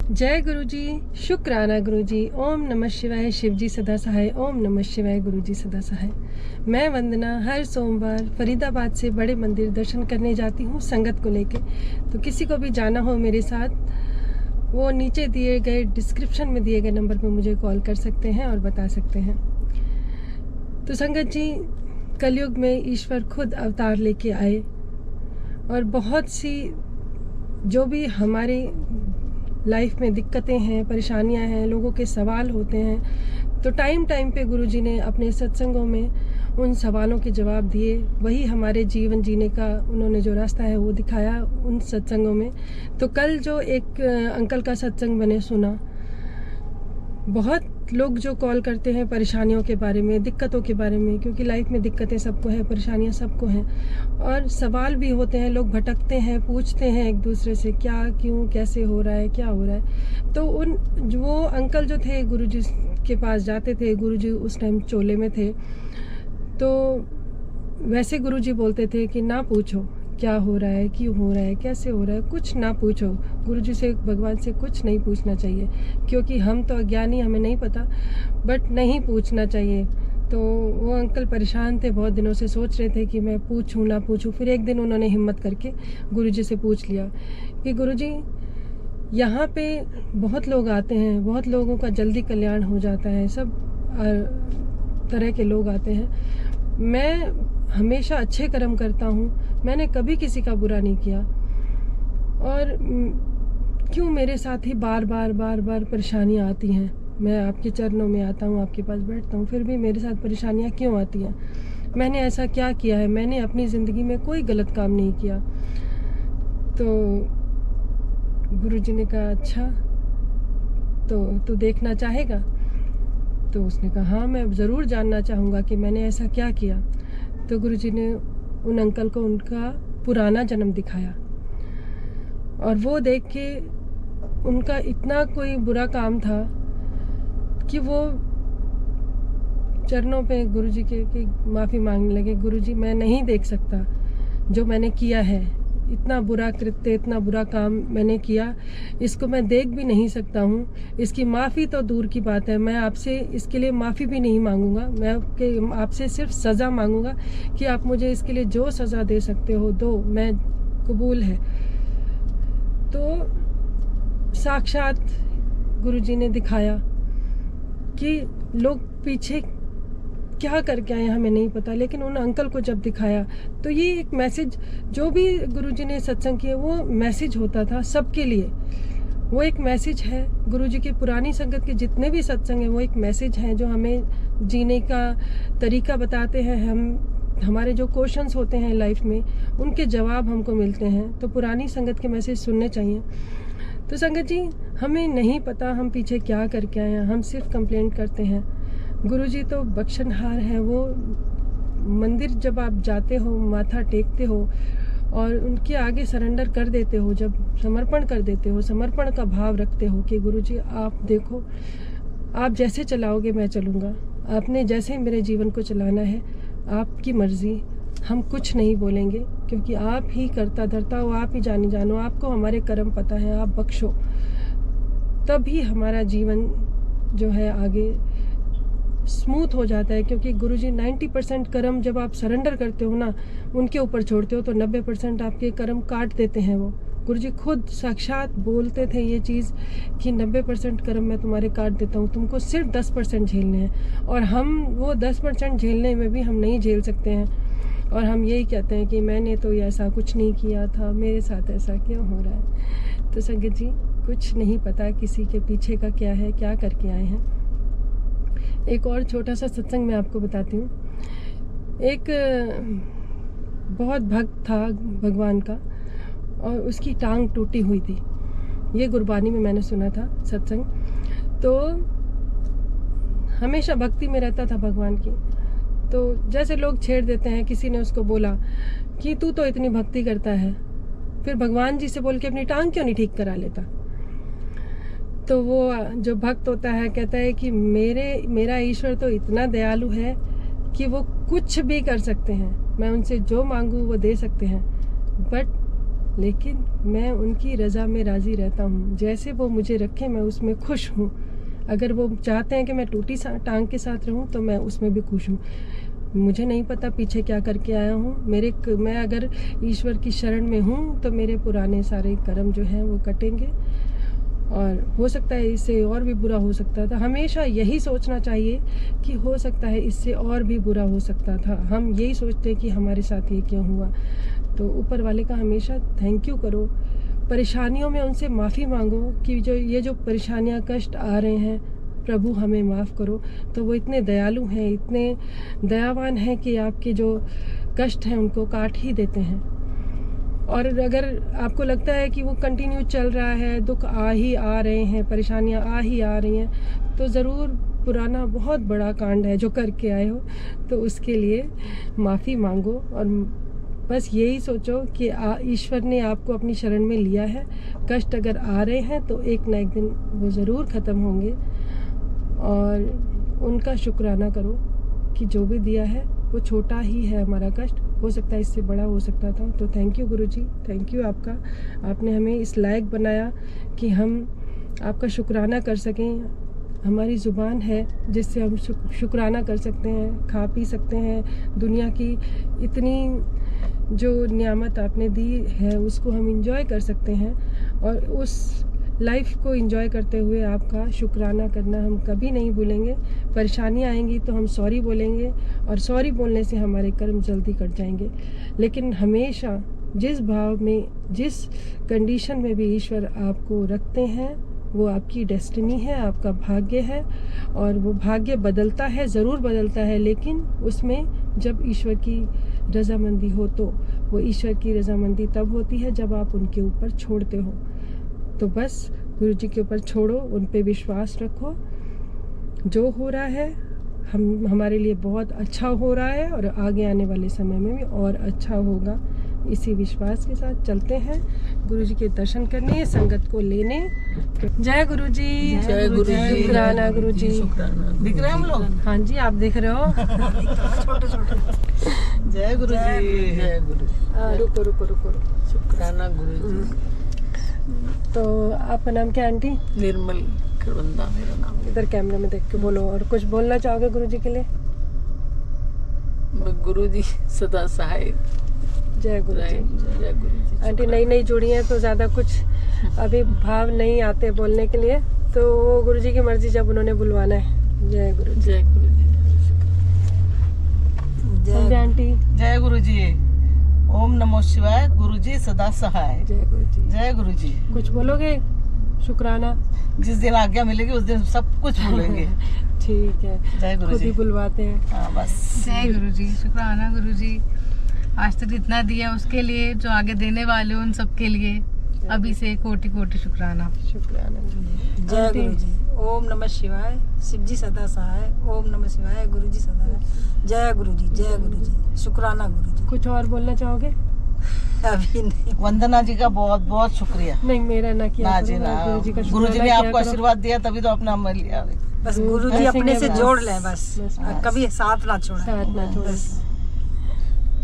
जय गुरु जी, शुक्राना गुरु जी। ओम नमः शिवाय, शिव जी सदा सहाय। ओम नमः शिवाय, गुरु जी सदा सहाय। मैं वंदना हर सोमवार फरीदाबाद से बड़े मंदिर दर्शन करने जाती हूँ संगत को लेके। तो किसी को भी जाना हो मेरे साथ, वो नीचे दिए गए डिस्क्रिप्शन में दिए गए नंबर पर मुझे कॉल कर सकते हैं और बता सकते हैं। तो संगत जी, कलयुग में ईश्वर खुद अवतार लेके आए और बहुत सी जो भी हमारी लाइफ में दिक्कतें हैं, परेशानियां हैं, लोगों के सवाल होते हैं, तो टाइम टाइम पे गुरुजी ने अपने सत्संगों में उन सवालों के जवाब दिए। वही हमारे जीवन जीने का उन्होंने जो रास्ता है वो दिखाया उन सत्संगों में। तो कल जो एक अंकल का सत्संग मैंने सुना, बहुत लोग जो कॉल करते हैं परेशानियों के बारे में, दिक्कतों के बारे में, क्योंकि लाइफ में दिक्कतें सबको हैं, परेशानियां सबको हैं, और सवाल भी होते हैं। लोग भटकते हैं, पूछते हैं एक दूसरे से क्या, क्यों, कैसे हो रहा है, क्या हो रहा है। तो वो अंकल जो थे गुरुजी के पास जाते थे, गुरुजी उस टाइम चोले में थे, तो वैसे गुरुजी बोलते थे कि ना पूछो क्या हो रहा है, क्यों हो रहा है, कैसे हो रहा है, कुछ ना पूछो। गुरुजी से, भगवान से कुछ नहीं पूछना चाहिए, क्योंकि हम तो अज्ञानी, हमें नहीं पता, बट नहीं पूछना चाहिए। तो वो अंकल परेशान थे, बहुत दिनों से सोच रहे थे कि मैं पूछूं ना पूछूं। फिर एक दिन उन्होंने हिम्मत करके गुरुजी से पूछ लिया कि गुरुजी, यहाँ पे बहुत लोग आते हैं, बहुत लोगों का जल्दी कल्याण हो जाता है, सब तरह के लोग आते हैं। मैं हमेशा अच्छे कर्म करता हूँ, मैंने कभी किसी का बुरा नहीं किया, और क्यों मेरे साथ ही बार बार परेशानियाँ आती हैं। मैं आपके चरणों में आता हूँ, आपके पास बैठता हूँ, फिर भी मेरे साथ परेशानियाँ क्यों आती हैं? मैंने ऐसा क्या किया है? मैंने अपनी ज़िंदगी में कोई गलत काम नहीं किया। तो गुरुजी ने कहा, अच्छा तो तू देखना चाहेगा? तो उसने कहा, हाँ मैं ज़रूर जानना चाहूँगा कि मैंने ऐसा क्या किया। तो गुरुजी ने उन अंकल को उनका पुराना जन्म दिखाया, और वो देख के उनका इतना कोई बुरा काम था कि वो चरणों पे गुरुजी के माफ़ी मांगने लगे। गुरुजी, मैं नहीं देख सकता जो मैंने किया है, इतना बुरा कृत्य, इतना बुरा काम मैंने किया, इसको मैं देख भी नहीं सकता हूँ। इसकी माफ़ी तो दूर की बात है, मैं आपसे इसके लिए माफ़ी भी नहीं मांगूंगा। मैं आपसे सिर्फ सज़ा मांगूंगा कि आप मुझे इसके लिए जो सज़ा दे सकते हो दो, मैं कबूल है। तो साक्षात गुरुजी ने दिखाया कि लोग पीछे क्या करके आए हमें नहीं पता, लेकिन उन अंकल को जब दिखाया तो ये एक मैसेज, जो भी गुरुजी ने सत्संग किए वो मैसेज होता था सबके लिए। वो एक मैसेज है, गुरुजी की पुरानी संगत के जितने भी सत्संग हैं वो एक मैसेज हैं जो हमें जीने का तरीका बताते हैं। हमारे जो क्वेश्चंस होते हैं लाइफ में, उनके जवाब हमको मिलते हैं। तो पुरानी संगत के मैसेज सुनने चाहिए। तो संगत जी, हमें नहीं पता हम पीछे क्या करके आए हैं, हम सिर्फ कंप्लेंट करते हैं। गुरुजी तो बख्शनहार है। वो मंदिर जब आप जाते हो, माथा टेकते हो और उनके आगे सरेंडर कर देते हो, जब समर्पण कर देते हो, समर्पण का भाव रखते हो कि गुरुजी आप देखो, आप जैसे चलाओगे मैं चलूँगा, आपने जैसे मेरे जीवन को चलाना है, आपकी मर्ज़ी, हम कुछ नहीं बोलेंगे, क्योंकि आप ही करता धरता हो, आप ही जानी जानो, आपको हमारे कर्म पता है, आप बख्शो, तभी हमारा जीवन जो है आगे स्मूथ हो जाता है। क्योंकि गुरुजी 90% कर्म जब आप सरेंडर करते हो ना, उनके ऊपर छोड़ते हो, तो 90% आपके कर्म काट देते हैं वो। गुरुजी खुद साक्षात बोलते थे ये चीज़ कि 90% कर्म मैं तुम्हारे काट देता हूँ, तुमको सिर्फ 10% झेलने हैं। और हम वो 10% झेलने में भी हम नहीं झेल सकते हैं, और हम यही कहते हैं कि मैंने तो ऐसा कुछ नहीं किया था, मेरे साथ ऐसा क्यों हो रहा है। तो संगत जी, कुछ नहीं पता किसी के पीछे का क्या है, क्या करके आए हैं। एक और छोटा सा सत्संग मैं आपको बताती हूँ। एक बहुत भक्त था भगवान का, और उसकी टांग टूटी हुई थी। ये गुरबानी में मैंने सुना था सत्संग। तो हमेशा भक्ति में रहता था भगवान की। तो जैसे लोग छेड़ देते हैं, किसी ने उसको बोला कि तू तो इतनी भक्ति करता है, फिर भगवान जी से बोल के अपनी टांग क्यों नहीं ठीक करा लेता। तो वो जो भक्त होता है कहता है कि मेरा ईश्वर तो इतना दयालु है कि वो कुछ भी कर सकते हैं, मैं उनसे जो मांगूँ वो दे सकते हैं, बट लेकिन मैं उनकी रज़ा में राज़ी रहता हूँ। जैसे वो मुझे रखें मैं उसमें खुश हूँ। अगर वो चाहते हैं कि मैं टूटी टांग के साथ रहूँ तो मैं उसमें भी खुश हूँ। मुझे नहीं पता पीछे क्या करके आया हूँ। मैं अगर ईश्वर की शरण में हूँ तो मेरे पुराने सारे कर्म जो हैं वो कटेंगे, और हो सकता है इससे और भी बुरा हो सकता था। हमेशा यही सोचना चाहिए कि हो सकता है इससे और भी बुरा हो सकता था। हम यही सोचते हैं कि हमारे साथ ये क्यों हुआ। तो ऊपर वाले का हमेशा थैंक यू करो। परेशानियों में उनसे माफ़ी मांगो कि जो परेशानियां कष्ट आ रहे हैं, प्रभु हमें माफ़ करो। तो वो इतने दयालु हैं, इतने दयावान हैं कि आपके जो कष्ट हैं उनको काट ही देते हैं। और अगर आपको लगता है कि वो कंटिन्यू चल रहा है, दुख आ रहे हैं, परेशानियां आ रही हैं, तो ज़रूर पुराना बहुत बड़ा कांड है जो करके आए हो, तो उसके लिए माफ़ी मांगो। और बस यही सोचो कि ईश्वर ने आपको अपनी शरण में लिया है। कष्ट अगर आ रहे हैं तो एक ना एक दिन वो ज़रूर ख़त्म होंगे, और उनका शुक्राना करो कि जो भी दिया है वो छोटा ही है। हमारा कष्ट हो सकता है इससे बड़ा हो सकता था। तो thank you Guruji, thank you आपका। आपने हमें इस लायक बनाया कि हम आपका शुक्राना कर सकें। हमारी ज़ुबान है जिससे हम शुक्राना कर सकते हैं, खा पी सकते हैं। दुनिया की इतनी जो नियामत आपने दी है उसको हम इंजॉय कर सकते हैं, और उस लाइफ को एंजॉय करते हुए आपका शुक्राना करना हम कभी नहीं भूलेंगे। परेशानियाँ आएंगी तो हम सॉरी बोलेंगे, और सॉरी बोलने से हमारे कर्म जल्दी कट जाएंगे। लेकिन हमेशा जिस भाव में, जिस कंडीशन में भी ईश्वर आपको रखते हैं, वो आपकी डेस्टिनी है, आपका भाग्य है। और वो भाग्य बदलता है, ज़रूर बदलता है, लेकिन उसमें जब ईश्वर की रज़ामंदी हो, तो वो ईश्वर की रज़ामंदी तब होती है जब आप उनके ऊपर छोड़ते हो। तो बस गुरु जी के ऊपर छोड़ो, उन पे विश्वास रखो। जो हो रहा है हमारे लिए बहुत अच्छा हो रहा है, और आगे आने वाले समय में भी और अच्छा होगा। इसी विश्वास के साथ चलते हैं गुरु जी के दर्शन करने, संगत को लेने। जय गुरु जी, जय गुरु जी, शुक्राना गुरु जी। दिख रहे हैं हम लोग? हाँ जी, आप दिख रहे हो। छोटे छोटे। जय गुरु जी, जय गुरु। रुको रुको रुको रुको। शुक्राना गुरु जी। तो आपका नाम क्या आंटी? निर्मल खड़वंदा मेरा नाम। इधर कैमरे में देख के बोलो। और कुछ बोलना चाहोगे गुरु जी के लिए? गुरु जी सदा सहाय। जय गुरु जी। जय गुरु जी। आंटी नई नई जुड़ी हैं तो ज़्यादा कुछ अभी भाव नहीं आते बोलने के लिए, तो वो गुरु जी की मर्जी जब उन्होंने बुलवाना है। जय गुरु जी। जय गुरु जी। जय आंटी। जय गुरु जी। ओम नमो शिवाय। गुरु जी सदा सहाय। जय गुरु जी। जय गुरु जी। कुछ बोलोगे? शुक्राना। जिस दिन आज्ञा मिलेगी उस दिन सब कुछ बोलेंगे। ठीक है, जय गुरु खुद जी। ही बुलवाते हैं। हाँ बस। जय गुरु जी। शुक्राना गुरु जी, आज तक इतना दिया उसके लिए, जो आगे देने वाले उन सब के लिए अभी से कोटि कोटि शुक्राना। शुक्राना गुरु जी। जय आंटी। गुरु जी। ओम नमः शिवाय। शिव जी सदा सहाय। ओम नमः शिवाय। गुरु जी सदा। जय गुरु जी। जय गुरु जी। शुक्राना गुरु जी। कुछ और बोलना चाहोगे? अभी नहीं। वंदना जी का बहुत बहुत शुक्रिया। नहीं, मेरा ना किया ना जी करो, ना, गुरु जी का गुरु जी शुक्राना ने किया आपको करो। आशीर्वाद दिया तभी तो अपना अमल लिया। बस गुरु जी ऐसे अपने ही से बस। जोड़ लें बस। बस। कभी साथ ना छोड़े। साथ ना छोड़ो। बस।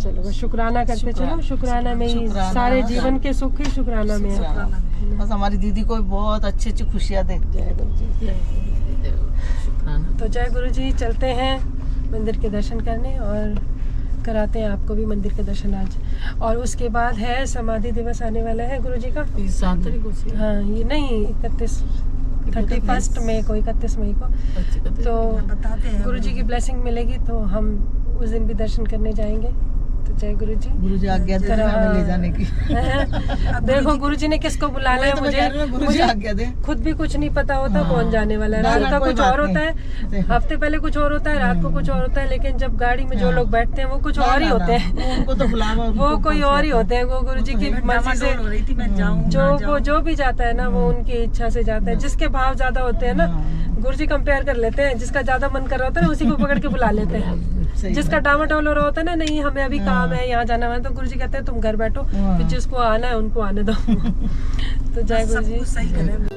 चलो बस शुक्राना करते चलो। शुक्राना में ही शुक्राना, सारे हाँ। जीवन के सुख ही शुक्राना में है। शुक्राना में। बस हमारी दीदी को बहुत अच्छी अच्छी खुशियाँ दे। जय गुरु जी। शुक्राना। तो जय गुरु जी, चलते हैं मंदिर के दर्शन करने, और कराते हैं आपको भी मंदिर के दर्शन आज। और उसके बाद है समाधि दिवस आने वाला है गुरु जी का। इस 7 तारीख को से। हाँ, ये नहीं 31 मई को, 31 मई को। तो बताते हैं गुरु जी की ब्लेसिंग मिलेगी तो हम उस दिन भी दर्शन करने जाएंगे। तो जय गुरु जी। गुरु जी आज्ञा दे हमें ले जाने की। देखो गुरु जी ने किसको बुलाना है। तो मैं कह रही हूँ, गुरु जी आज्ञा दे। खुद भी कुछ नहीं पता होता हाँ। कौन जाने वाला है। ना, रात ना, का कोई कुछ बात और होता नहीं। है, हफ्ते पहले कुछ और होता है, रात को कुछ और होता है, लेकिन जब गाड़ी में जो लोग बैठते हैं वो कुछ और ही होते हैं। उनको तो बुलावा, वो कोई और ही होते हैं। वो गुरु जी की मर्जी से हो रही थी मैं जाऊं। जो भी जाता है ना, वो उनकी इच्छा से जाता है। जिसके भाव ज्यादा होते हैं ना, गुरु जी कंपेयर कर लेते हैं। जिसका ज्यादा मन कर रहा होता है ना, उसी को पकड़ के बुला लेते हैं। जिसका डामाडोल हो रहा होता है ना, नहीं हमें अभी काम है, यहाँ जाना है, तो गुरु जी कहते हैं तुम घर बैठो, फिर जिसको आना है उनको आने दो। तो जय गुरु सब जी। कुछ सही करें।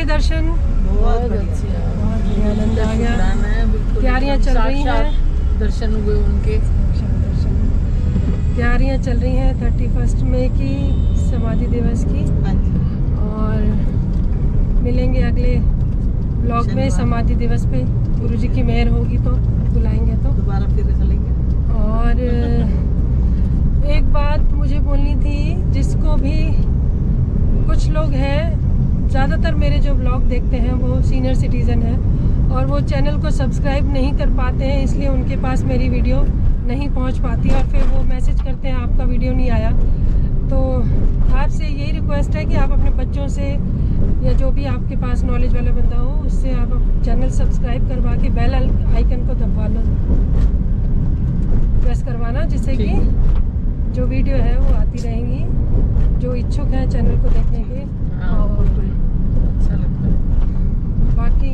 दर्शन? बहुत बढ़िया। बहुत बढ़िया, आनंद आ गया। शुक्राना है, बिल्कुल तैयारियां चल रही हैं। साक्षात दर्शन हुए उनके। तैयारियां चल रही हैं 31 मई की समाधि दिवस की, हाँ जी। और मिलेंगे अगले ब्लॉग में शनिवार। समाधि दिवस पे। गुरुजी की मेहर होगी तो बुलाएंगे तो। दोबारा फिर चलेंगे। और एक बात मुझे बोलनी थी, जिसको भी कुछ लोग हैं, ज़्यादातर मेरे जो ब्लॉग देखते हैं वो सीनियर सिटीज़न हैं और वो चैनल को सब्सक्राइब नहीं कर पाते हैं, इसलिए उनके पास मेरी वीडियो नहीं पहुंच पाती और फिर वो मैसेज करते हैं आपका वीडियो नहीं आया। तो आपसे यही रिक्वेस्ट है कि आप अपने बच्चों से या जो भी आपके पास नॉलेज वाला बंदा हो उससे आप चैनल सब्सक्राइब करवा के बेल आइकन को दबा लो, प्रेस करवाना, जिससे कि जो वीडियो है वो आती रहेंगी। जो इच्छुक हैं चैनल को देखने के। हाँ, बिल्कुल अच्छा लगता है। बाकी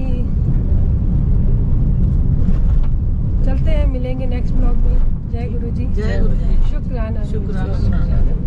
चलते हैं, मिलेंगे नेक्स्ट ब्लॉग में। जय गुरु जी। जय गुरु जी। शुक्राना। शुक्राना।